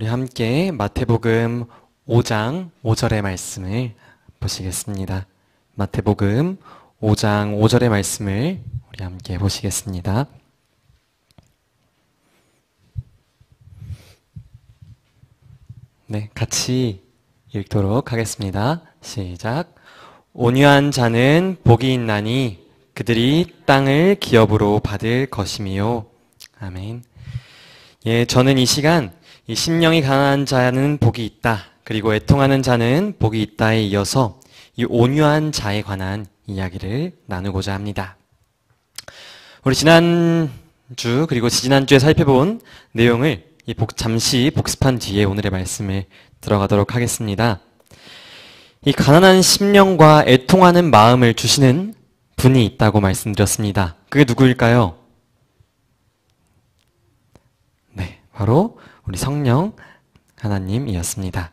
우리 함께 마태복음 5장 5절의 말씀을 보시겠습니다. 마태복음 5장 5절의 말씀을 우리 함께 보시겠습니다. 네, 같이 읽도록 하겠습니다. 시작. 온유한 자는 복이 있나니 그들이 땅을 기업으로 받을 것이미요. 아멘. 예, 저는 이 시간 이 심령이 가난한 자는 복이 있다, 그리고 애통하는 자는 복이 있다에 이어서 이 온유한 자에 관한 이야기를 나누고자 합니다. 우리 지난주 그리고 지난주에 살펴본 내용을 잠시 복습한 뒤에 오늘의 말씀을 들어가도록 하겠습니다. 이 가난한 심령과 애통하는 마음을 주시는 분이 있다고 말씀드렸습니다. 그게 누구일까요? 네, 바로 우리 성령 하나님이었습니다.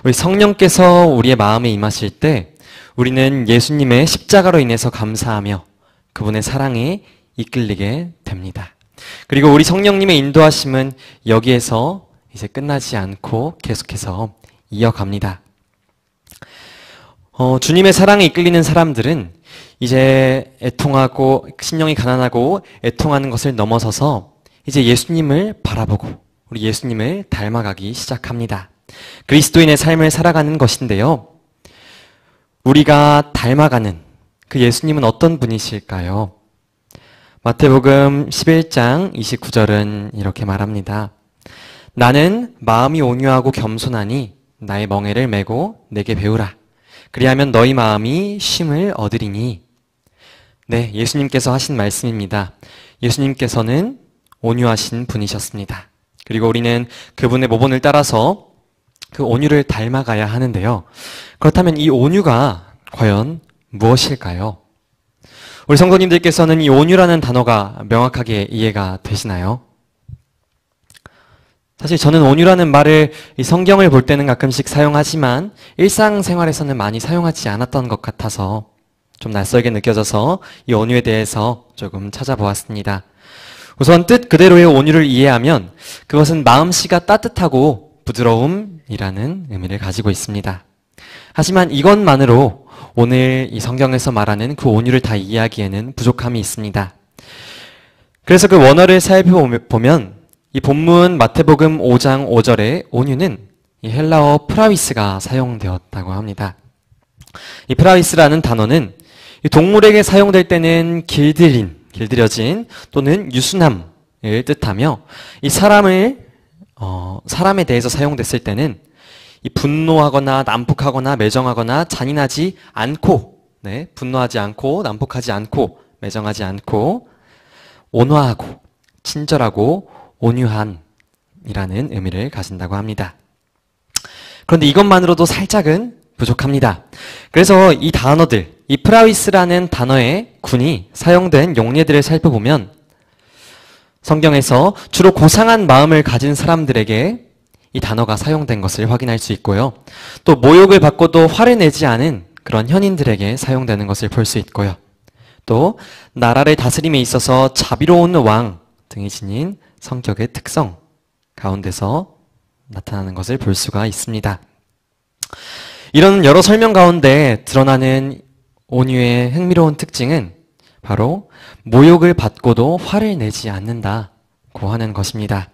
우리 성령께서 우리의 마음에 임하실 때 우리는 예수님의 십자가로 인해서 감사하며 그분의 사랑에 이끌리게 됩니다. 그리고 우리 성령님의 인도하심은 여기에서 이제 끝나지 않고 계속해서 이어갑니다. 주님의 사랑에 이끌리는 사람들은 이제 애통하고 심령이 가난하고 애통하는 것을 넘어서서 이제 예수님을 바라보고 우리 예수님을 닮아가기 시작합니다. 그리스도인의 삶을 살아가는 것인데요. 우리가 닮아가는 그 예수님은 어떤 분이실까요? 마태복음 11장 29절은 이렇게 말합니다. 나는 마음이 온유하고 겸손하니 나의 멍에를 메고 내게 배우라. 그리하면 너희 마음이 쉼을 얻으리니. 네, 예수님께서 하신 말씀입니다. 예수님께서는 온유하신 분이셨습니다. 그리고 우리는 그분의 모본을 따라서 그 온유를 닮아가야 하는데요. 그렇다면 이 온유가 과연 무엇일까요? 우리 성도님들께서는 이 온유라는 단어가 명확하게 이해가 되시나요? 사실 저는 온유라는 말을 이 성경을 볼 때는 가끔씩 사용하지만 일상생활에서는 많이 사용하지 않았던 것 같아서 좀 낯설게 느껴져서 이 온유에 대해서 조금 찾아보았습니다. 우선 뜻 그대로의 온유를 이해하면 그것은 마음씨가 따뜻하고 부드러움이라는 의미를 가지고 있습니다. 하지만 이것만으로 오늘 이 성경에서 말하는 그 온유를 다 이해하기에는 부족함이 있습니다. 그래서 그 원어를 살펴보면 이 본문 마태복음 5장 5절에 온유는 이 헬라어 프라위스가 사용되었다고 합니다. 이 프라위스라는 단어는 이 동물에게 사용될 때는 길들여진 또는 유순함을 뜻하며 이 사람에 대해서 사용됐을 때는 이 분노하거나 난폭하거나 매정하거나 잔인하지 않고, 네, 분노하지 않고 난폭하지 않고 매정하지 않고 온화하고 친절하고 온유한이라는 의미를 가진다고 합니다. 그런데 이것만으로도 살짝은 부족합니다. 그래서 이 단어들, 이 프라위스라는 단어의 군이 사용된 용례들을 살펴보면 성경에서 주로 고상한 마음을 가진 사람들에게 이 단어가 사용된 것을 확인할 수 있고요. 또 모욕을 받고도 화를 내지 않은 그런 현인들에게 사용되는 것을 볼 수 있고요. 또 나라를 다스림에 있어서 자비로운 왕 등이 지닌 성격의 특성 가운데서 나타나는 것을 볼 수가 있습니다. 이런 여러 설명 가운데 드러나는 온유의 흥미로운 특징은 바로 모욕을 받고도 화를 내지 않는다고 하는 것입니다.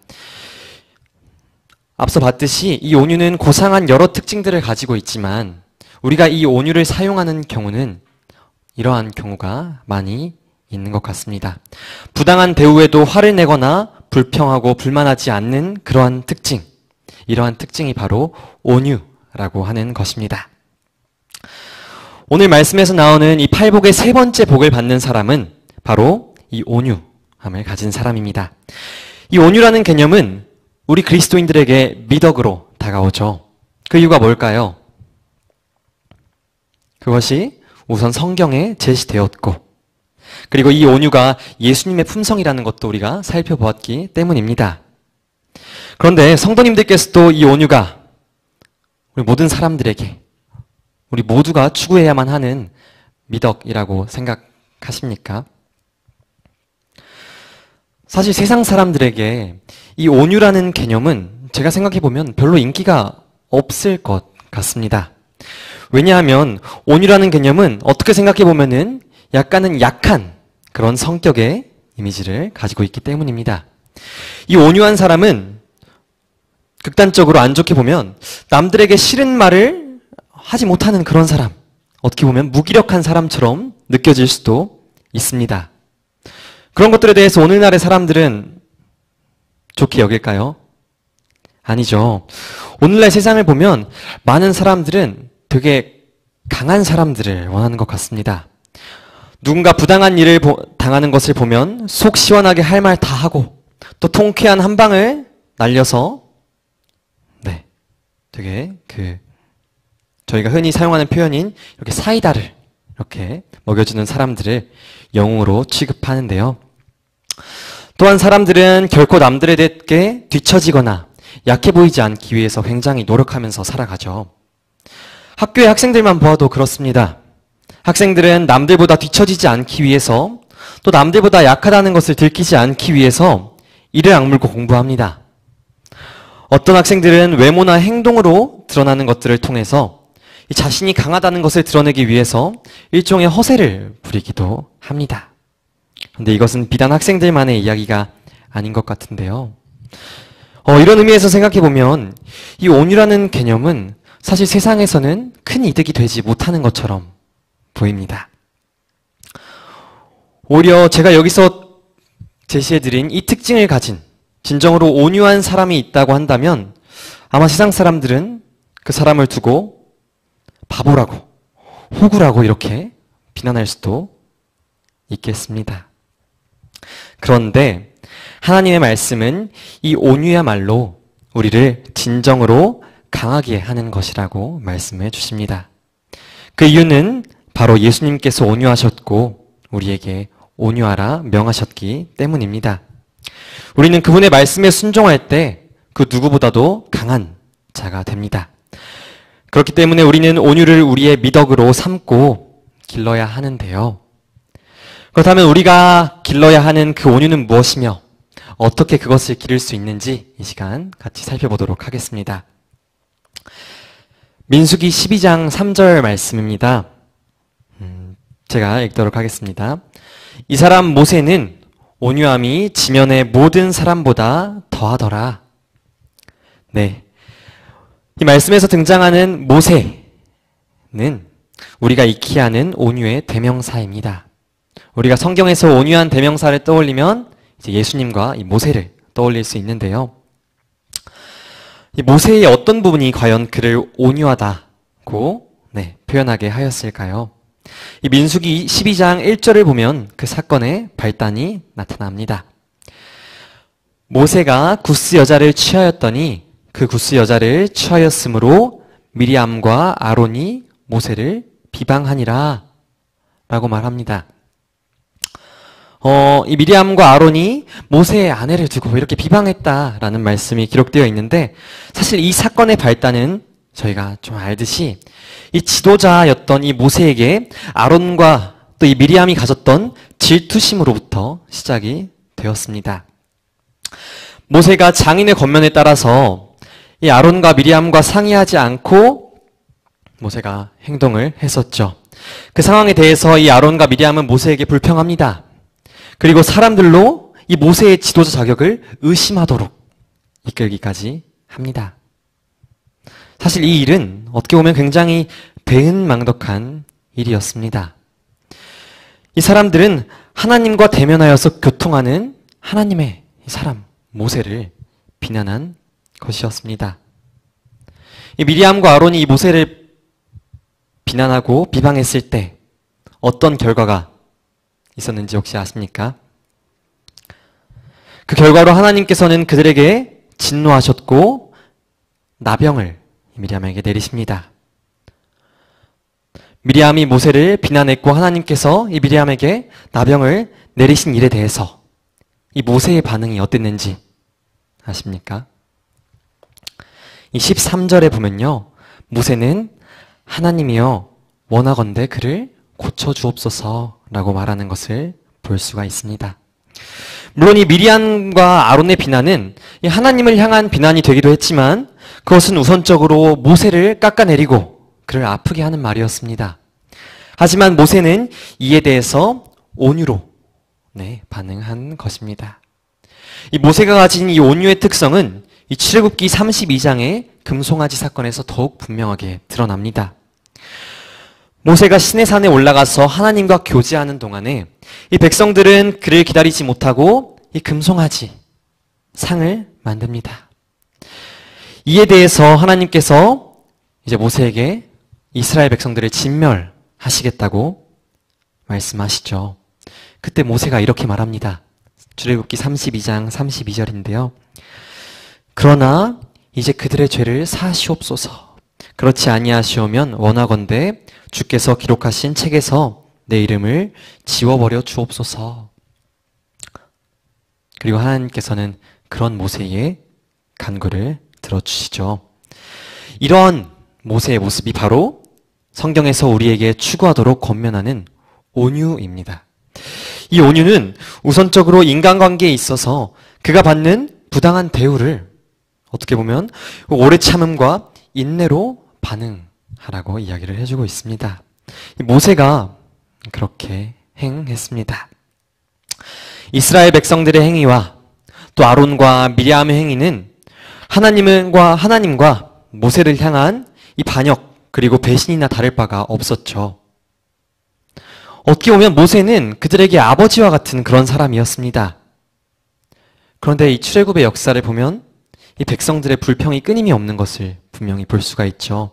앞서 봤듯이 이 온유는 고상한 여러 특징들을 가지고 있지만 우리가 이 온유를 사용하는 경우는 이러한 경우가 많이 있는 것 같습니다. 부당한 대우에도 화를 내거나 불평하고 불만하지 않는 그러한 특징, 이러한 특징이 바로 온유라고 하는 것입니다. 오늘 말씀에서 나오는 이 팔복의 세 번째 복을 받는 사람은 바로 이 온유함을 가진 사람입니다. 이 온유라는 개념은 우리 그리스도인들에게 미덕으로 다가오죠. 그 이유가 뭘까요? 그것이 우선 성경에 제시되었고, 그리고 이 온유가 예수님의 품성이라는 것도 우리가 살펴보았기 때문입니다. 그런데 성도님들께서도 이 온유가 우리 모든 사람들에게, 우리 모두가 추구해야만 하는 미덕이라고 생각하십니까? 사실 세상 사람들에게 이 온유라는 개념은 제가 생각해보면 별로 인기가 없을 것 같습니다. 왜냐하면 온유라는 개념은 어떻게 생각해보면은 약간은 약한 그런 성격의 이미지를 가지고 있기 때문입니다. 이 온유한 사람은 극단적으로 안 좋게 보면 남들에게 싫은 말을 하지 못하는 그런 사람, 어떻게 보면 무기력한 사람처럼 느껴질 수도 있습니다. 그런 것들에 대해서 오늘날의 사람들은 좋게 여길까요? 아니죠. 오늘날 세상을 보면 많은 사람들은 되게 강한 사람들을 원하는 것 같습니다. 누군가 부당한 일을 당하는 것을 보면 속 시원하게 할 말 다 하고 또 통쾌한 한 방을 날려서 되게 저희가 흔히 사용하는 표현인 이렇게 사이다를 이렇게 먹여주는 사람들을 영웅으로 취급하는데요. 또한 사람들은 결코 남들에게 뒤처지거나 약해 보이지 않기 위해서 굉장히 노력하면서 살아가죠. 학교의 학생들만 보아도 그렇습니다. 학생들은 남들보다 뒤처지지 않기 위해서 또 남들보다 약하다는 것을 들키지 않기 위해서 이를 악물고 공부합니다. 어떤 학생들은 외모나 행동으로 드러나는 것들을 통해서 자신이 강하다는 것을 드러내기 위해서 일종의 허세를 부리기도 합니다. 그런데 이것은 비단 학생들만의 이야기가 아닌 것 같은데요. 이런 의미에서 생각해보면 이 온유라는 개념은 사실 세상에서는 큰 이득이 되지 못하는 것처럼 보입니다. 오히려 제가 여기서 제시해드린 이 특징을 가진 진정으로 온유한 사람이 있다고 한다면 아마 세상 사람들은 그 사람을 두고 바보라고, 호구라고 이렇게 비난할 수도 있겠습니다. 그런데 하나님의 말씀은 이 온유야말로 우리를 진정으로 강하게 하는 것이라고 말씀해 주십니다. 그 이유는 바로 예수님께서 온유하셨고 우리에게 온유하라 명하셨기 때문입니다. 우리는 그분의 말씀에 순종할 때 그 누구보다도 강한 자가 됩니다. 그렇기 때문에 우리는 온유를 우리의 미덕으로 삼고 길러야 하는데요. 그렇다면 우리가 길러야 하는 그 온유는 무엇이며 어떻게 그것을 기를 수 있는지 이 시간 같이 살펴보도록 하겠습니다. 민수기 12장 3절 말씀입니다. 제가 읽도록 하겠습니다. 이 사람 모세는 온유함이 지면의 모든 사람보다 더하더라. 네. 이 말씀에서 등장하는 모세는 우리가 익히 아는 온유의 대명사입니다. 우리가 성경에서 온유한 대명사를 떠올리면 이제 예수님과 이 모세를 떠올릴 수 있는데요. 이 모세의 어떤 부분이 과연 그를 온유하다고 표현하게 하였을까요? 이 민수기 12장 1절을 보면 그 사건의 발단이 나타납니다. 모세가 구스 여자를 취하였더니 그 구스 여자를 취하였으므로 미리암과 아론이 모세를 비방하니라 라고 말합니다. 이 미리암과 아론이 모세의 아내를 두고 이렇게 비방했다라는 말씀이 기록되어 있는데 사실 이 사건의 발단은 저희가 좀 알듯이 이 지도자였던 이 모세에게 아론과 또 이 미리암이 가졌던 질투심으로부터 시작이 되었습니다. 모세가 장인의 권면에 따라서 이 아론과 미리암과 상의하지 않고 모세가 행동을 했었죠. 그 상황에 대해서 이 아론과 미리암은 모세에게 불평합니다. 그리고 사람들로 이 모세의 지도자 자격을 의심하도록 이끌기까지 합니다. 사실 이 일은 어떻게 보면 굉장히 배은망덕한 일이었습니다. 이 사람들은 하나님과 대면하여서 교통하는 하나님의 사람 모세를 비난한 것이었습니다. 이 미리암과 아론이 이 모세를 비난하고 비방했을 때 어떤 결과가 있었는지 혹시 아십니까? 그 결과로 하나님께서는 그들에게 진노하셨고 나병을 미리암에게 내리십니다. 미리암이 모세를 비난했고 하나님께서 이 미리암에게 나병을 내리신 일에 대해서 이 모세의 반응이 어땠는지 아십니까? 이 13절에 보면요. 모세는 하나님이여 원하건대 그를 고쳐주옵소서라고 말하는 것을 볼 수가 있습니다. 물론 이 미리암과 아론의 비난은 이 하나님을 향한 비난이 되기도 했지만 그것은 우선적으로 모세를 깎아내리고 그를 아프게 하는 말이었습니다. 하지만 모세는 이에 대해서 온유로 반응한 것입니다. 이 모세가 가진 이 온유의 특성은 이 출애굽기 32장의 금송아지 사건에서 더욱 분명하게 드러납니다. 모세가 시내산에 올라가서 하나님과 교제하는 동안에 이 백성들은 그를 기다리지 못하고 이 금송아지 상을 만듭니다. 이에 대해서 하나님께서 이제 모세에게 이스라엘 백성들을 진멸하시겠다고 말씀하시죠. 그때 모세가 이렇게 말합니다. 출애굽기 32장 32절인데요. 그러나 이제 그들의 죄를 사하시옵소서. 그렇지 아니하시오면 원하건대 주께서 기록하신 책에서 내 이름을 지워버려 주옵소서. 그리고 하나님께서는 그런 모세의 간구를 들어주시죠. 이런 모세의 모습이 바로 성경에서 우리에게 추구하도록 권면하는 온유입니다. 이 온유는 우선적으로 인간관계에 있어서 그가 받는 부당한 대우를 어떻게 보면 오래 참음과 인내로 반응하라고 이야기를 해주고 있습니다. 모세가 그렇게 행했습니다. 이스라엘 백성들의 행위와 또 아론과 미리암의 행위는 하나님과 모세를 향한 이 반역 그리고 배신이나 다를 바가 없었죠. 어떻게 보면 모세는 그들에게 아버지와 같은 그런 사람이었습니다. 그런데 이 출애굽의 역사를 보면 이 백성들의 불평이 끊임이 없는 것을 분명히 볼 수가 있죠.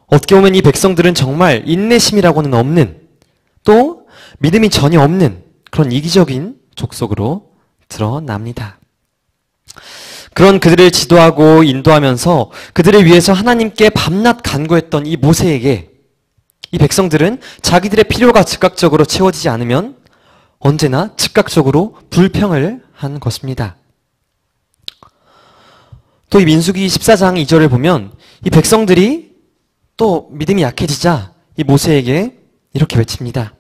어떻게 보면 이 백성들은 정말 인내심이라고는 없는, 또 믿음이 전혀 없는 그런 이기적인 족속으로 드러납니다. 그런 그들을 지도하고 인도하면서 그들을 위해서 하나님께 밤낮 간구했던 이 모세에게 이 백성들은 자기들의 필요가 즉각적으로 채워지지 않으면 언제나 즉각적으로 불평을 한 것입니다. 또 이 민수기 14장 2절을 보면 이 백성들이 또 믿음이 약해지자 이 모세에게 이렇게 외칩니다.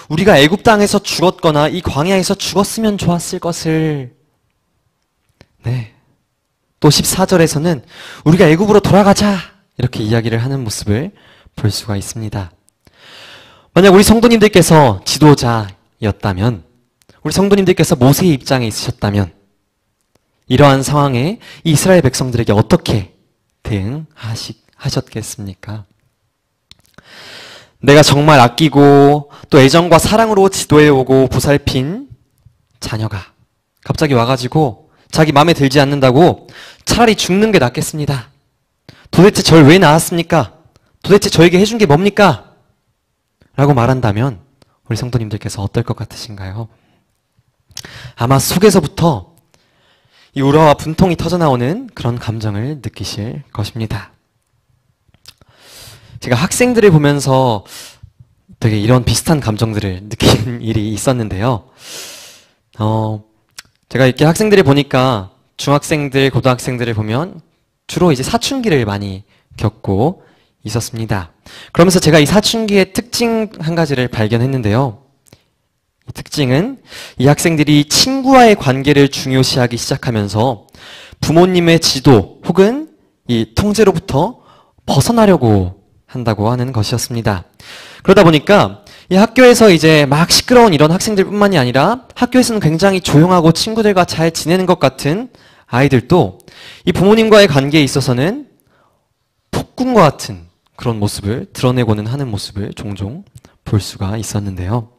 우리가 애굽 땅에서 죽었거나 이 광야에서 죽었으면 좋았을 것을. 또 14절에서는 우리가 애굽으로 돌아가자 이렇게 이야기를 하는 모습을 볼 수가 있습니다. 만약 우리 성도님들께서 지도자였다면, 우리 성도님들께서 모세의 입장에 있으셨다면 이러한 상황에 이스라엘 백성들에게 어떻게 대응하셨겠습니까? 내가 정말 아끼고 또 애정과 사랑으로 지도해오고 보살핀 자녀가 갑자기 와가지고 자기 마음에 들지 않는다고 차라리 죽는 게 낫겠습니다. 도대체 절 왜 낳았습니까? 도대체 저에게 해준 게 뭡니까? 라고 말한다면 우리 성도님들께서 어떨 것 같으신가요? 아마 속에서부터 이 우라와 분통이 터져나오는 그런 감정을 느끼실 것입니다. 제가 학생들을 보면서 되게 이런 비슷한 감정들을 느낀 일이 있었는데요. 제가 이렇게 학생들을 보니까 중학생들, 고등학생들을 보면 주로 이제 사춘기를 많이 겪고 있었습니다. 그러면서 제가 이 사춘기의 특징 한 가지를 발견했는데요. 이 특징은 이 학생들이 친구와의 관계를 중요시하기 시작하면서 부모님의 지도 혹은 이 통제로부터 벗어나려고 한다고 하는 것이었습니다. 그러다 보니까 이 학교에서 이제 막 시끄러운 이런 학생들뿐만이 아니라 학교에서는 굉장히 조용하고 친구들과 잘 지내는 것 같은 아이들도 이 부모님과의 관계에 있어서는 폭군과 같은 그런 모습을 드러내고는 하는 모습을 종종 볼 수가 있었는데요.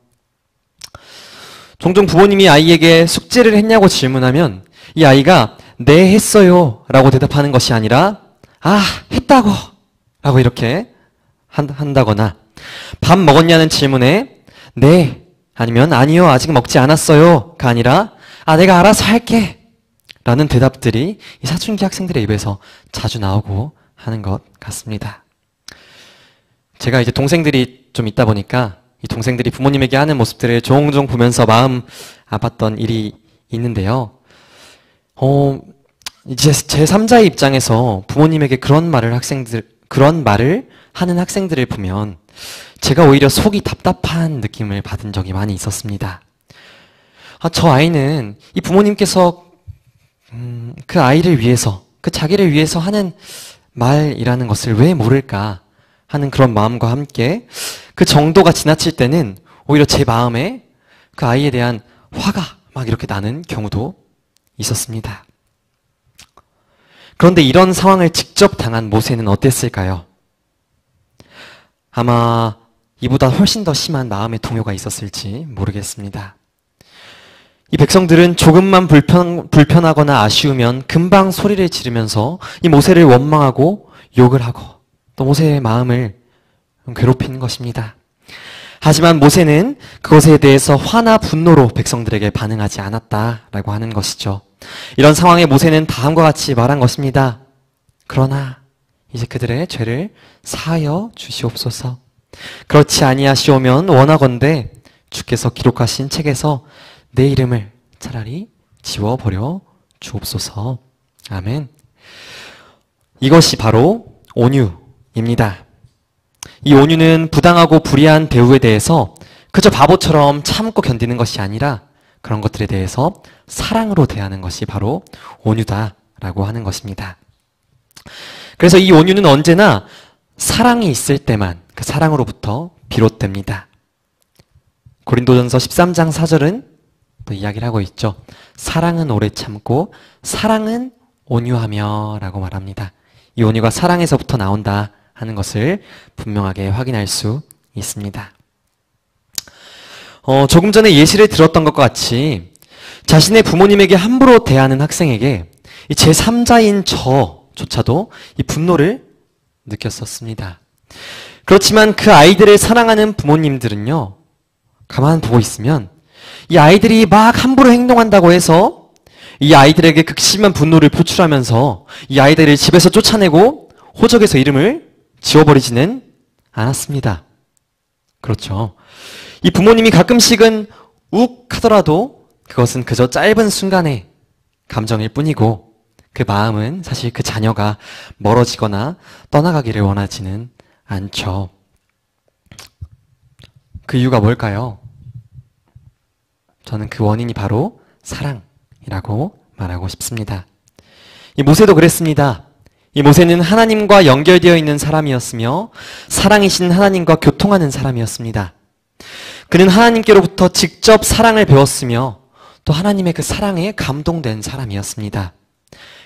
종종 부모님이 아이에게 숙제를 했냐고 질문하면 이 아이가 네 했어요 라고 대답하는 것이 아니라 아 했다고 라고 이렇게 한다거나 밥 먹었냐는 질문에 네 아니면 아니요 아직 먹지 않았어요가 아니라 아 내가 알아서 할게 라는 대답들이 이 사춘기 학생들의 입에서 자주 나오고 하는 것 같습니다. 제가 이제 동생들이 좀 있다 보니까 이 동생들이 부모님에게 하는 모습들을 종종 보면서 마음 아팠던 일이 있는데요. 이제 제3자의 입장에서 부모님에게 그런 말을 하는 학생들을 보면 제가 오히려 속이 답답한 느낌을 받은 적이 많이 있었습니다. 저 아이는 이 부모님께서 그 아이를 위해서, 그 자기를 위해서 하는 말이라는 것을 왜 모를까 하는 그런 마음과 함께 그 정도가 지나칠 때는 오히려 제 마음에 그 아이에 대한 화가 막 이렇게 나는 경우도 있었습니다. 그런데 이런 상황을 직접 당한 모세는 어땠을까요? 아마 이보다 훨씬 더 심한 마음의 동요가 있었을지 모르겠습니다. 이 백성들은 조금만 불편하거나 아쉬우면 금방 소리를 지르면서 이 모세를 원망하고 욕을 하고 또 모세의 마음을 괴롭히는 것입니다. 하지만 모세는 그것에 대해서 화나 분노로 백성들에게 반응하지 않았다라고 하는 것이죠. 이런 상황에 모세는 다음과 같이 말한 것입니다. 그러나 이제 그들의 죄를 사하여 주시옵소서. 그렇지 아니하시오면 원하건대 주께서 기록하신 책에서 내 이름을 차라리 지워버려 주옵소서. 아멘. 이것이 바로 온유입니다. 이 온유는 부당하고 불의한 대우에 대해서 그저 바보처럼 참고 견디는 것이 아니라 그런 것들에 대해서 사랑으로 대하는 것이 바로 온유다라고 하는 것입니다. 그래서 이 온유는 언제나 사랑이 있을 때만 그 사랑으로부터 비롯됩니다. 고린도전서 13장 4절은 또 이야기를 하고 있죠. 사랑은 오래 참고 사랑은 온유하며 라고 말합니다. 이 온유가 사랑에서부터 나온다 하는 것을 분명하게 확인할 수 있습니다. 조금 전에 예시를 들었던 것과 같이 자신의 부모님에게 함부로 대하는 학생에게 이 제3자인 저조차도 이 분노를 느꼈었습니다. 그렇지만 그 아이들을 사랑하는 부모님들은요, 가만 보고 있으면 이 아이들이 막 함부로 행동한다고 해서 이 아이들에게 극심한 분노를 표출하면서 이 아이들을 집에서 쫓아내고 호적에서 이름을 지워버리지는 않았습니다. 그렇죠. 이 부모님이 가끔씩은 욱 하더라도 그것은 그저 짧은 순간의 감정일 뿐이고 그 마음은 사실 그 자녀가 멀어지거나 떠나가기를 원하지는 않죠. 그 이유가 뭘까요? 저는 그 원인이 바로 사랑이라고 말하고 싶습니다. 이 모세도 그랬습니다. 이 모세는 하나님과 연결되어 있는 사람이었으며 사랑이신 하나님과 교통하는 사람이었습니다. 그는 하나님께로부터 직접 사랑을 배웠으며 또 하나님의 그 사랑에 감동된 사람이었습니다.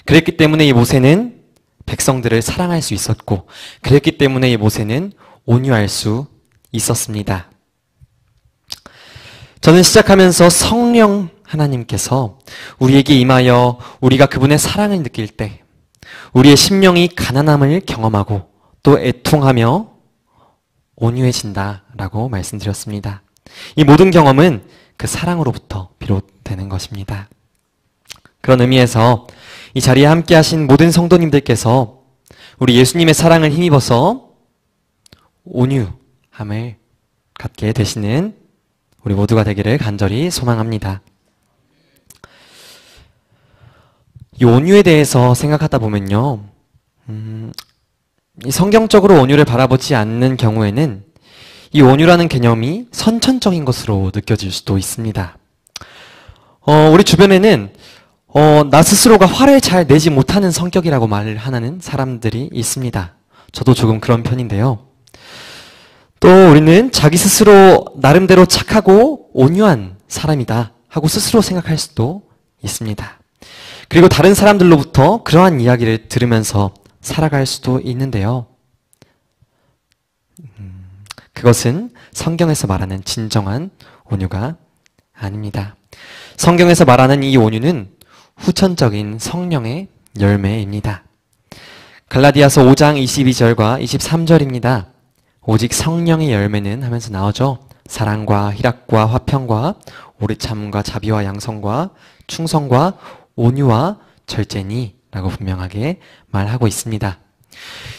그랬기 때문에 이 모세는 백성들을 사랑할 수 있었고 그랬기 때문에 이 모세는 온유할 수 있었습니다. 저는 시작하면서 성령 하나님께서 우리에게 임하여 우리가 그분의 사랑을 느낄 때 우리의 심령이 가난함을 경험하고 또 애통하며 온유해진다라고 말씀드렸습니다. 이 모든 경험은 그 사랑으로부터 비롯되는 것입니다. 그런 의미에서 이 자리에 함께 하신 모든 성도님들께서 우리 예수님의 사랑을 힘입어서 온유함을 갖게 되시는 우리 모두가 되기를 간절히 소망합니다. 이 온유에 대해서 생각하다 보면요, 이 성경적으로 온유를 바라보지 않는 경우에는 이 온유라는 개념이 선천적인 것으로 느껴질 수도 있습니다. 우리 주변에는 나 스스로가 화를 잘 내지 못하는 성격이라고 말을 하는 사람들이 있습니다. 저도 조금 그런 편인데요. 또 우리는 자기 스스로 나름대로 착하고 온유한 사람이다 하고 스스로 생각할 수도 있습니다. 그리고 다른 사람들로부터 그러한 이야기를 들으면서 살아갈 수도 있는데요. 그것은 성경에서 말하는 진정한 온유가 아닙니다. 성경에서 말하는 이 온유는 후천적인 성령의 열매입니다. 갈라디아서 5장 22절과 23절입니다. 오직 성령의 열매는 하면서 나오죠. 사랑과 희락과 화평과 오래참과 자비와 양성과 충성과 온유와 절제니 라고 분명하게 말하고 있습니다.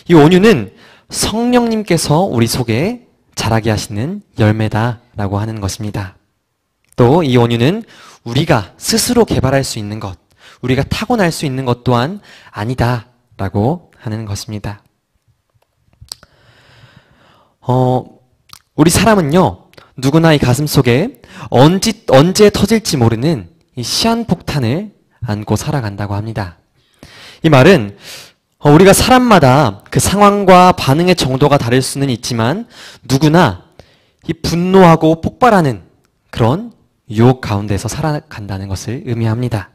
이 온유는 성령님께서 우리 속에 자라게 하시는 열매다라고 하는 것입니다. 또 이 온유는 우리가 스스로 개발할 수 있는 것, 우리가 타고날 수 있는 것 또한 아니다라고 하는 것입니다. 우리 사람은요, 누구나 이 가슴 속에 언제 터질지 모르는 이 시한폭탄을 안고 살아간다고 합니다. 이 말은 우리가 사람마다 그 상황과 반응의 정도가 다를 수는 있지만 누구나 이 분노하고 폭발하는 그런 유혹 가운데서 살아간다는 것을 의미합니다.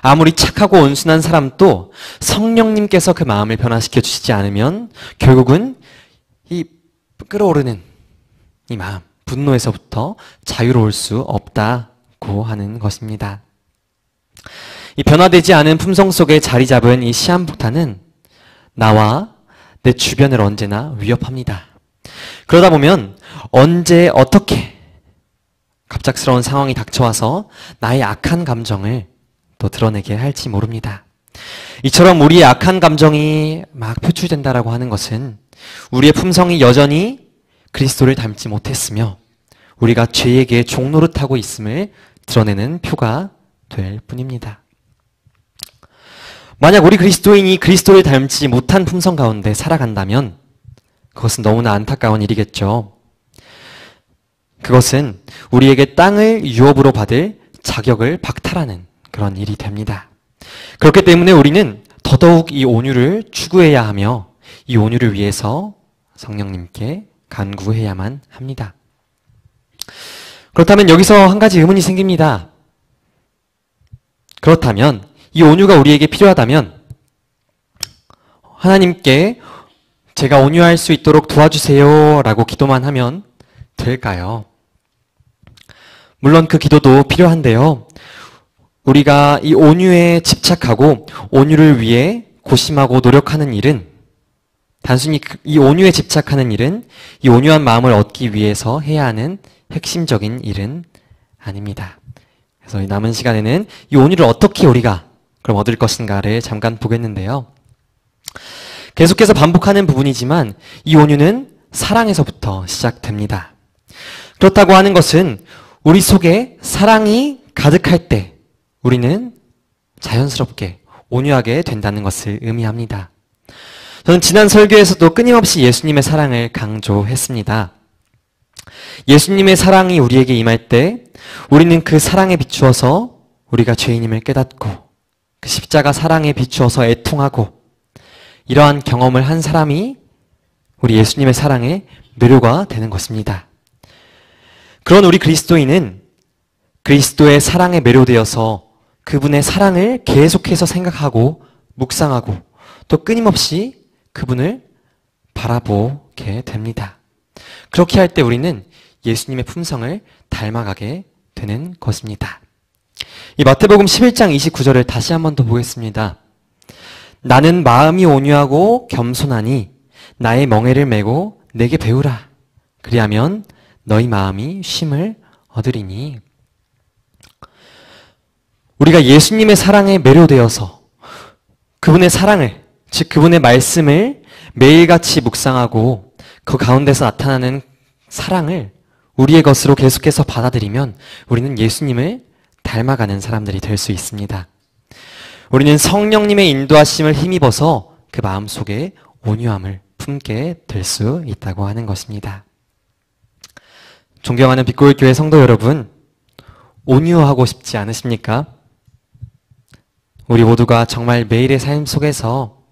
아무리 착하고 온순한 사람도 성령님께서 그 마음을 변화시켜 주시지 않으면 결국은 이 끓어오르는 이 마음, 분노에서부터 자유로울 수 없다고 하는 것입니다. 이 변화되지 않은 품성 속에 자리 잡은 이 시한폭탄은 나와 내 주변을 언제나 위협합니다. 그러다 보면 언제 어떻게 갑작스러운 상황이 닥쳐와서 나의 악한 감정을 또 드러내게 할지 모릅니다. 이처럼 우리의 악한 감정이 막 표출된다라고 하는 것은 우리의 품성이 여전히 그리스도를 닮지 못했으며 우리가 죄에게 종노릇하고 있음을 드러내는 표가 될 뿐입니다. 만약 우리 그리스도인이 그리스도를 닮지 못한 품성 가운데 살아간다면 그것은 너무나 안타까운 일이겠죠. 그것은 우리에게 땅을 유업으로 받을 자격을 박탈하는 그런 일이 됩니다. 그렇기 때문에 우리는 더더욱 이 온유를 추구해야 하며 이 온유를 위해서 성령님께 간구해야만 합니다. 그렇다면 여기서 한 가지 의문이 생깁니다. 그렇다면 이 온유가 우리에게 필요하다면 하나님께 제가 온유할 수 있도록 도와주세요 라고 기도만 하면 될까요? 물론 그 기도도 필요한데요. 우리가 이 온유에 집착하고 온유를 위해 고심하고 노력하는 일은 단순히 이 온유에 집착하는 일은 이 온유한 마음을 얻기 위해서 해야 하는 핵심적인 일은 아닙니다. 그래서 이 남은 시간에는 이 온유를 어떻게 우리가 그럼 얻을 것인가를 잠깐 보겠는데요. 계속해서 반복하는 부분이지만 이 온유는 사랑에서부터 시작됩니다. 그렇다고 하는 것은 우리 속에 사랑이 가득할 때 우리는 자연스럽게 온유하게 된다는 것을 의미합니다. 저는 지난 설교에서도 끊임없이 예수님의 사랑을 강조했습니다. 예수님의 사랑이 우리에게 임할 때 우리는 그 사랑에 비추어서 우리가 죄인임을 깨닫고 그 십자가 사랑에 비추어서 애통하고 이러한 경험을 한 사람이 우리 예수님의 사랑에 매료가 되는 것입니다. 그런 우리 그리스도인은 그리스도의 사랑에 매료되어서 그분의 사랑을 계속해서 생각하고 묵상하고 또 끊임없이 그분을 바라보게 됩니다. 그렇게 할 때 우리는 예수님의 품성을 닮아가게 되는 것입니다. 이 마태복음 11장 29절을 다시 한 번 더 보겠습니다. 나는 마음이 온유하고 겸손하니 나의 멍에를 메고 내게 배우라. 그리하면 너희 마음이 쉼을 얻으리니. 우리가 예수님의 사랑에 매료되어서 그분의 사랑을, 즉 그분의 말씀을 매일같이 묵상하고 그 가운데서 나타나는 사랑을 우리의 것으로 계속해서 받아들이면 우리는 예수님을 닮아가는 사람들이 될 수 있습니다. 우리는 성령님의 인도하심을 힘입어서 그 마음속에 온유함을 품게 될 수 있다고 하는 것입니다. 존경하는 빛고울교회 성도 여러분, 온유하고 싶지 않으십니까? 우리 모두가 정말 매일의 삶 속에서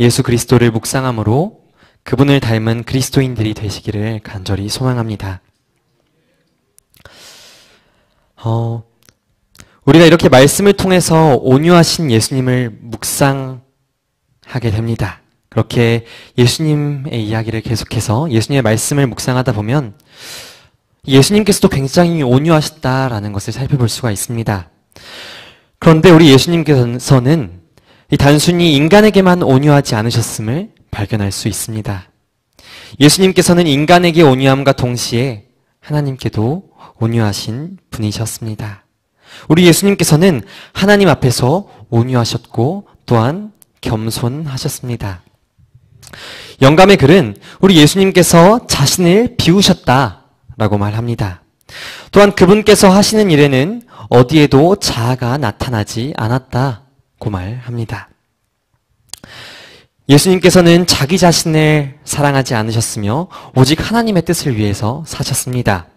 예수 그리스도를 묵상함으로 그분을 닮은 그리스도인들이 되시기를 간절히 소망합니다. 우리가 이렇게 말씀을 통해서 온유하신 예수님을 묵상하게 됩니다. 그렇게 예수님의 이야기를 계속해서 예수님의 말씀을 묵상하다 보면 예수님께서도 굉장히 온유하셨다라는 것을 살펴볼 수가 있습니다. 그런데 우리 예수님께서는 단순히 인간에게만 온유하지 않으셨음을 발견할 수 있습니다. 예수님께서는 인간에게 온유함과 동시에 하나님께도 온유하신 분이셨습니다. 우리 예수님께서는 하나님 앞에서 온유하셨고 또한 겸손하셨습니다. 영감의 글은 우리 예수님께서 자신을 비우셨다라고 말합니다. 또한 그분께서 하시는 일에는 어디에도 자아가 나타나지 않았다고 말합니다. 예수님께서는 자기 자신을 사랑하지 않으셨으며 오직 하나님의 뜻을 위해서 사셨습니다.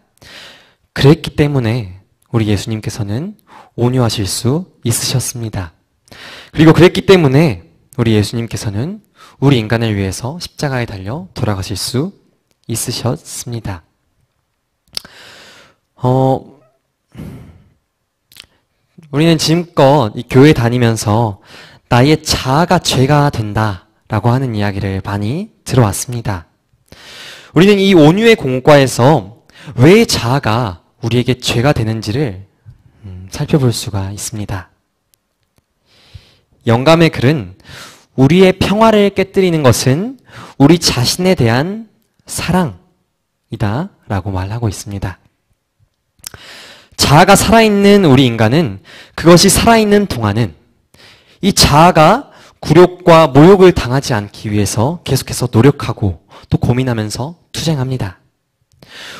그랬기 때문에 우리 예수님께서는 온유하실 수 있으셨습니다. 그리고 그랬기 때문에 우리 예수님께서는 우리 인간을 위해서 십자가에 달려 돌아가실 수 있으셨습니다. 우리는 지금껏 이 교회 다니면서 나의 자아가 죄가 된다라고 하는 이야기를 많이 들어왔습니다. 우리는 이 온유의 공과에서 왜 자아가 우리에게 죄가 되는지를 살펴볼 수가 있습니다. 영감의 글은 우리의 평화를 깨뜨리는 것은 우리 자신에 대한 사랑이다 라고 말하고 있습니다. 자아가 살아있는 우리 인간은 그것이 살아있는 동안은 이 자아가 굴욕과 모욕을 당하지 않기 위해서 계속해서 노력하고 또 고민하면서 투쟁합니다.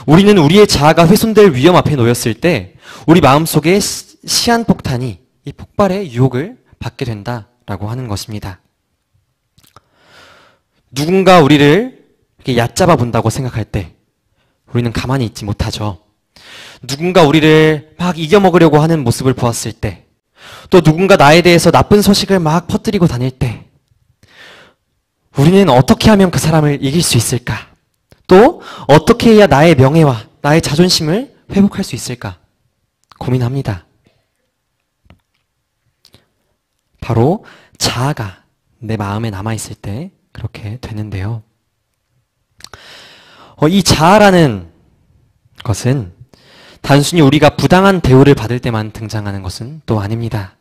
우리는 우리의 자아가 훼손될 위험 앞에 놓였을 때 우리 마음속에 시한폭탄이 이 폭발의 유혹을 받게 된다라고 하는 것입니다. 누군가 우리를 이렇게 얕잡아 본다고 생각할 때 우리는 가만히 있지 못하죠. 누군가 우리를 막 이겨먹으려고 하는 모습을 보았을 때, 또 누군가 나에 대해서 나쁜 소식을 막 퍼뜨리고 다닐 때 우리는 어떻게 하면 그 사람을 이길 수 있을까? 또 어떻게 해야 나의 명예와 나의 자존심을 회복할 수 있을까? 고민합니다. 바로 자아가 내 마음에 남아있을 때 그렇게 되는데요. 이 자아라는 것은 단순히 우리가 부당한 대우를 받을 때만 등장하는 것은 또 아닙니다.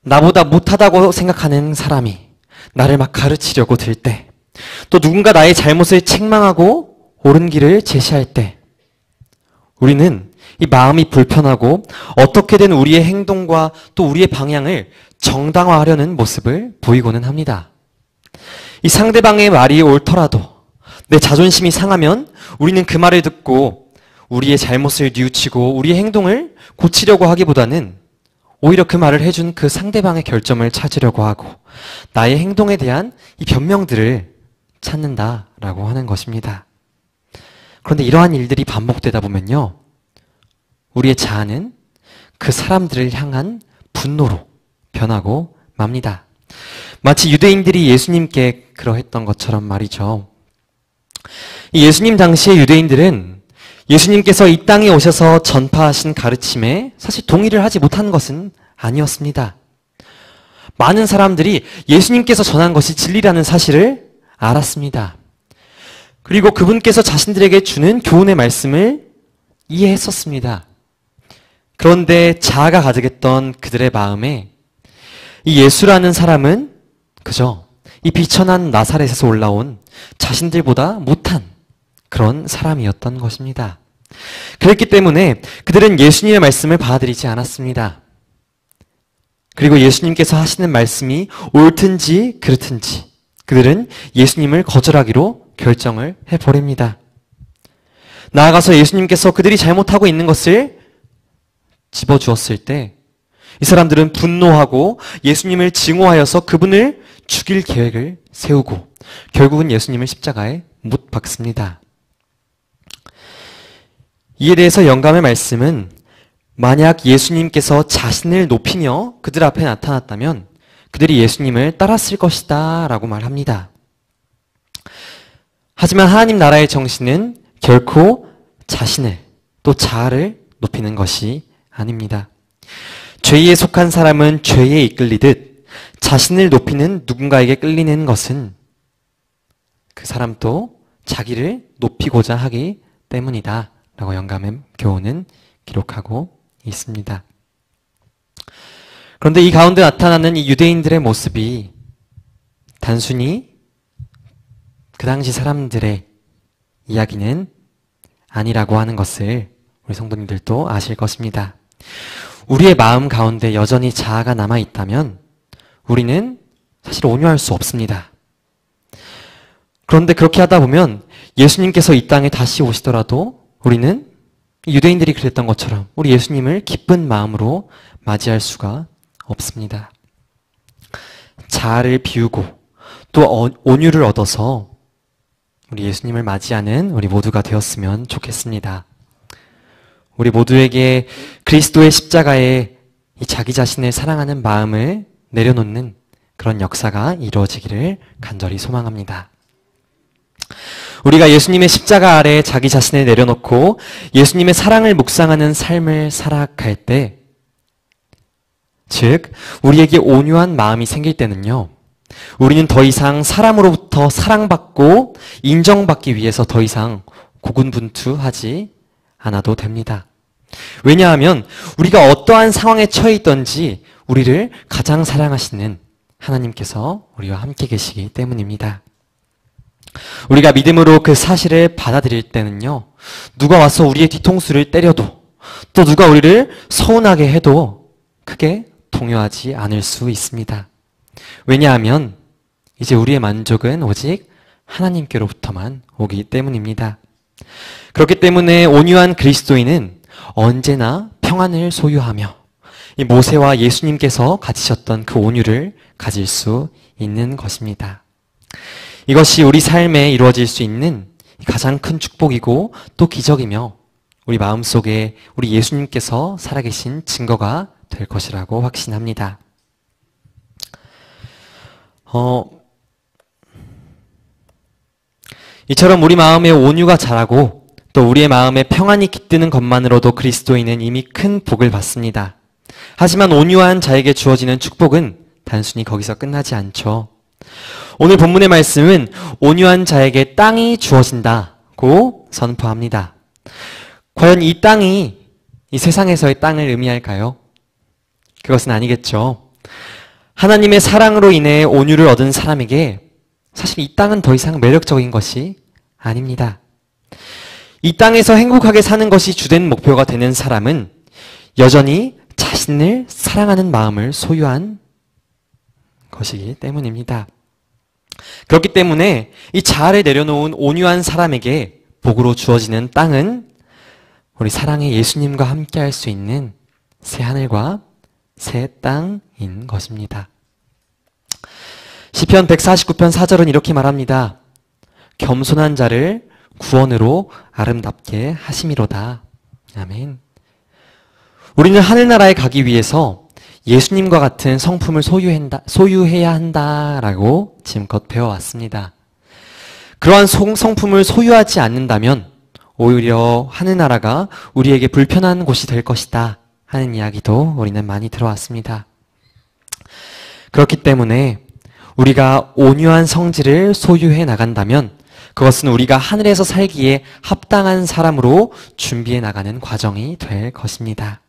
나보다 못하다고 생각하는 사람이 나를 막 가르치려고 들 때, 또 누군가 나의 잘못을 책망하고 옳은 길을 제시할 때, 우리는 이 마음이 불편하고 어떻게든 우리의 행동과 또 우리의 방향을 정당화하려는 모습을 보이고는 합니다. 이 상대방의 말이 옳더라도 내 자존심이 상하면 우리는 그 말을 듣고 우리의 잘못을 뉘우치고 우리의 행동을 고치려고 하기보다는 오히려 그 말을 해준 그 상대방의 결점을 찾으려고 하고 나의 행동에 대한 이 변명들을 찾는다라고 하는 것입니다. 그런데 이러한 일들이 반복되다 보면요, 우리의 자아는 그 사람들을 향한 분노로 변하고 맙니다. 마치 유대인들이 예수님께 그러했던 것처럼 말이죠. 이 예수님 당시의 유대인들은 예수님께서 이 땅에 오셔서 전파하신 가르침에 사실 동의를 하지 못한 것은 아니었습니다. 많은 사람들이 예수님께서 전한 것이 진리라는 사실을 알았습니다. 그리고 그분께서 자신들에게 주는 교훈의 말씀을 이해했었습니다. 그런데 자아가 가득했던 그들의 마음에 이 예수라는 사람은 그저 이 비천한 나사렛에서 올라온 자신들보다 못한 그런 사람이었던 것입니다. 그랬기 때문에 그들은 예수님의 말씀을 받아들이지 않았습니다. 그리고 예수님께서 하시는 말씀이 옳든지 그렇든지 그들은 예수님을 거절하기로 결정을 해버립니다. 나아가서 예수님께서 그들이 잘못하고 있는 것을 집어주었을 때 이 사람들은 분노하고 예수님을 증오하여서 그분을 죽일 계획을 세우고 결국은 예수님을 십자가에 못 박습니다. 이에 대해서 영감의 말씀은 만약 예수님께서 자신을 높이며 그들 앞에 나타났다면 그들이 예수님을 따랐을 것이다 라고 말합니다. 하지만 하나님 나라의 정신은 결코 자신을 또 자아를 높이는 것이 아닙니다. 죄에 속한 사람은 죄에 이끌리듯 자신을 높이는 누군가에게 끌리는 것은 그 사람도 자기를 높이고자 하기 때문이다 라고 영감의 교훈은 기록하고 있습니다. 그런데 이 가운데 나타나는 이 유대인들의 모습이 단순히 그 당시 사람들의 이야기는 아니라고 하는 것을 우리 성도님들도 아실 것입니다. 우리의 마음 가운데 여전히 자아가 남아있다면 우리는 사실 온유할 수 없습니다. 그런데 그렇게 하다 보면 예수님께서 이 땅에 다시 오시더라도 우리는 유대인들이 그랬던 것처럼 우리 예수님을 기쁜 마음으로 맞이할 수가 없습니다. 자아를 비우고 또 온유를 얻어서 우리 예수님을 맞이하는 우리 모두가 되었으면 좋겠습니다. 우리 모두에게 그리스도의 십자가에 이 자기 자신을 사랑하는 마음을 내려놓는 그런 역사가 이루어지기를 간절히 소망합니다. 우리가 예수님의 십자가 아래 자기 자신을 내려놓고 예수님의 사랑을 묵상하는 삶을 살아갈 때, 즉 우리에게 온유한 마음이 생길 때는요, 우리는 더 이상 사람으로부터 사랑받고 인정받기 위해서 더 이상 고군분투하지 않아도 됩니다. 왜냐하면 우리가 어떠한 상황에 처해 있던지 우리를 가장 사랑하시는 하나님께서 우리와 함께 계시기 때문입니다. 우리가 믿음으로 그 사실을 받아들일 때는요, 누가 와서 우리의 뒤통수를 때려도, 또 누가 우리를 서운하게 해도 크게 동요하지 않을 수 있습니다. 왜냐하면 이제 우리의 만족은 오직 하나님께로부터만 오기 때문입니다. 그렇기 때문에 온유한 그리스도인은 언제나 평안을 소유하며 이 모세와 예수님께서 가지셨던 그 온유를 가질 수 있는 것입니다. 이것이 우리 삶에 이루어질 수 있는 가장 큰 축복이고 또 기적이며 우리 마음속에 우리 예수님께서 살아계신 증거가 될 것이라고 확신합니다. 이처럼 우리 마음에 온유가 자라고 또 우리의 마음에 평안이 깃드는 것만으로도 그리스도인은 이미 큰 복을 받습니다. 하지만 온유한 자에게 주어지는 축복은 단순히 거기서 끝나지 않죠. 오늘 본문의 말씀은 온유한 자에게 땅이 주어진다고 선포합니다. 과연 이 땅이 이 세상에서의 땅을 의미할까요? 그것은 아니겠죠. 하나님의 사랑으로 인해 온유를 얻은 사람에게 사실 이 땅은 더 이상 매력적인 것이 아닙니다. 이 땅에서 행복하게 사는 것이 주된 목표가 되는 사람은 여전히 자신을 사랑하는 마음을 소유한 것이기 때문입니다. 그렇기 때문에 이 자아를 내려놓은 온유한 사람에게 복으로 주어지는 땅은 우리 사랑의 예수님과 함께 할 수 있는 새 하늘과 새 땅인 것입니다. 시편 149편 4절은 이렇게 말합니다. 겸손한 자를 구원으로 아름답게 하심이로다. 아멘. 우리는 하늘나라에 가기 위해서 예수님과 같은 성품을 소유해야 한다라고 지금껏 배워왔습니다. 그러한 성품을 소유하지 않는다면 오히려 하늘나라가 우리에게 불편한 곳이 될 것이다 하는 이야기도 우리는 많이 들어왔습니다. 그렇기 때문에 우리가 온유한 성질을 소유해 나간다면 그것은 우리가 하늘에서 살기에 합당한 사람으로 준비해 나가는 과정이 될 것입니다.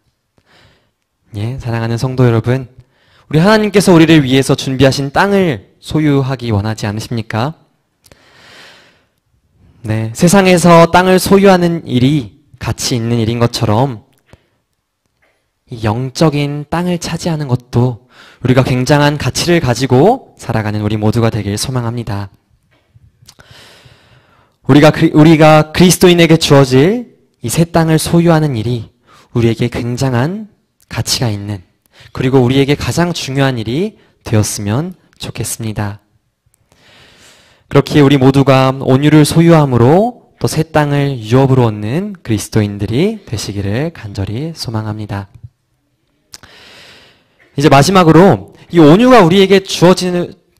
예, 사랑하는 성도 여러분, 우리 하나님께서 우리를 위해서 준비하신 땅을 소유하기 원하지 않으십니까? 네, 세상에서 땅을 소유하는 일이 가치 있는 일인 것처럼 이 영적인 땅을 차지하는 것도 우리가 굉장한 가치를 가지고 살아가는 우리 모두가 되길 소망합니다. 우리가 그리스도인에게 주어질 이 새 땅을 소유하는 일이 우리에게 굉장한 가치가 있는, 그리고 우리에게 가장 중요한 일이 되었으면 좋겠습니다. 그렇게 우리 모두가 온유를 소유함으로 또 새 땅을 유업으로 얻는 그리스도인들이 되시기를 간절히 소망합니다. 이제 마지막으로 이 온유가 우리에게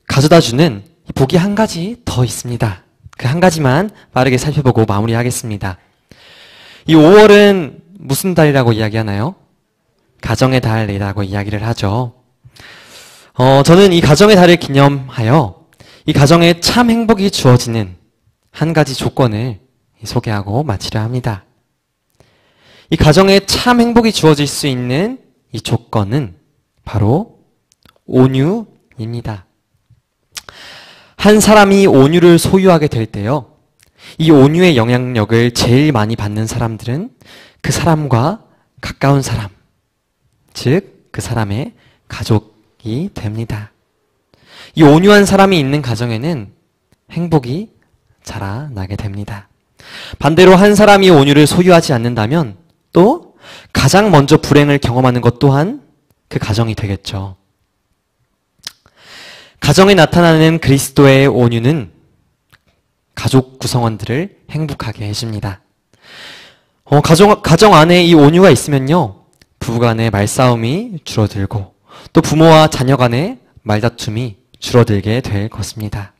가져다주는 복이 한 가지 더 있습니다. 그 한 가지만 빠르게 살펴보고 마무리하겠습니다. 이 5월은 무슨 달이라고 이야기하나요? 가정의 달이라고 이야기를 하죠. 저는 이 가정의 달을 기념하여 이 가정에 참 행복이 주어지는 한 가지 조건을 소개하고 마치려 합니다. 이 가정에 참 행복이 주어질 수 있는 이 조건은 바로 온유입니다. 한 사람이 온유를 소유하게 될 때요, 이 온유의 영향력을 제일 많이 받는 사람들은 그 사람과 가까운 사람, 즉 그 사람의 가족이 됩니다. 이 온유한 사람이 있는 가정에는 행복이 자라나게 됩니다. 반대로 한 사람이 온유를 소유하지 않는다면 또 가장 먼저 불행을 경험하는 것 또한 그 가정이 되겠죠. 가정에 나타나는 그리스도의 온유는 가족 구성원들을 행복하게 해줍니다. 가정 안에 이 온유가 있으면요, 부부 간의 말싸움이 줄어들고, 또 부모와 자녀 간의 말다툼이 줄어들게 될 것입니다.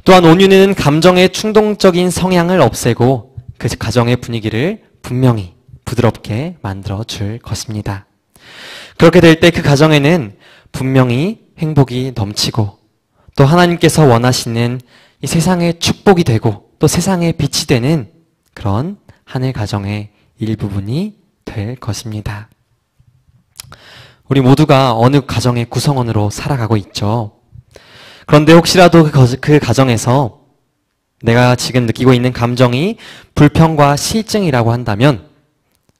또한 온유는 감정의 충동적인 성향을 없애고 그 가정의 분위기를 분명히 부드럽게 만들어 줄 것입니다. 그렇게 될 때 그 가정에는 분명히 행복이 넘치고 또 하나님께서 원하시는 이 세상의 축복이 되고 또 세상의 빛이 되는 그런 하늘 가정의 일부분이 될 것입니다. 우리 모두가 어느 가정의 구성원으로 살아가고 있죠. 그런데 혹시라도 그 가정에서 내가 지금 느끼고 있는 감정이 불평과 실증이라고 한다면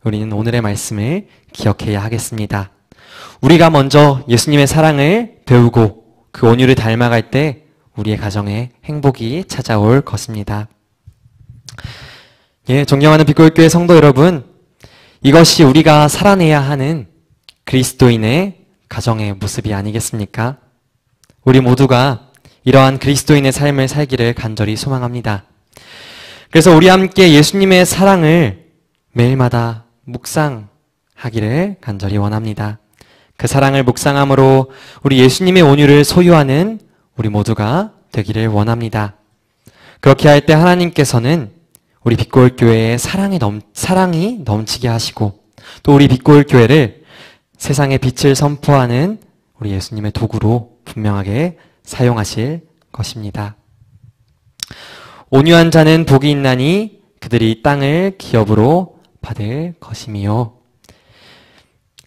우리는 오늘의 말씀을 기억해야 하겠습니다. 우리가 먼저 예수님의 사랑을 배우고 그 온유를 닮아갈 때 우리의 가정에 행복이 찾아올 것입니다. 예, 존경하는 빛골교회 성도 여러분, 이것이 우리가 살아내야 하는 그리스도인의 가정의 모습이 아니겠습니까? 우리 모두가 이러한 그리스도인의 삶을 살기를 간절히 소망합니다. 그래서 우리 함께 예수님의 사랑을 매일마다 묵상하기를 간절히 원합니다. 그 사랑을 묵상함으로 우리 예수님의 온유를 소유하는 우리 모두가 되기를 원합니다. 그렇게 할 때 하나님께서는 우리 빛골교회의 사랑이 넘치게 하시고 또 우리 빛골교회를 세상의 빛을 선포하는 우리 예수님의 도구로 분명하게 사용하실 것입니다. 온유한 자는 복이 있나니 그들이 땅을 기업으로 받을 것이미요.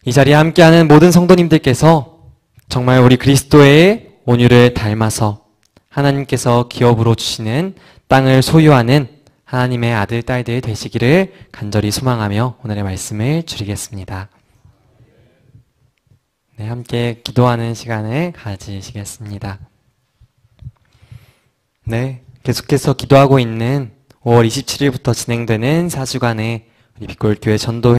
이 자리에 함께하는 모든 성도님들께서 정말 우리 그리스도의 온유를 닮아서 하나님께서 기업으로 주시는 땅을 소유하는 하나님의 아들, 딸들 되시기를 간절히 소망하며 오늘의 말씀을 줄이겠습니다. 네, 함께 기도하는 시간을 가지시겠습니다. 네, 계속해서 기도하고 있는 5월 27일부터 진행되는 4주간의 우리 빛골교회 전도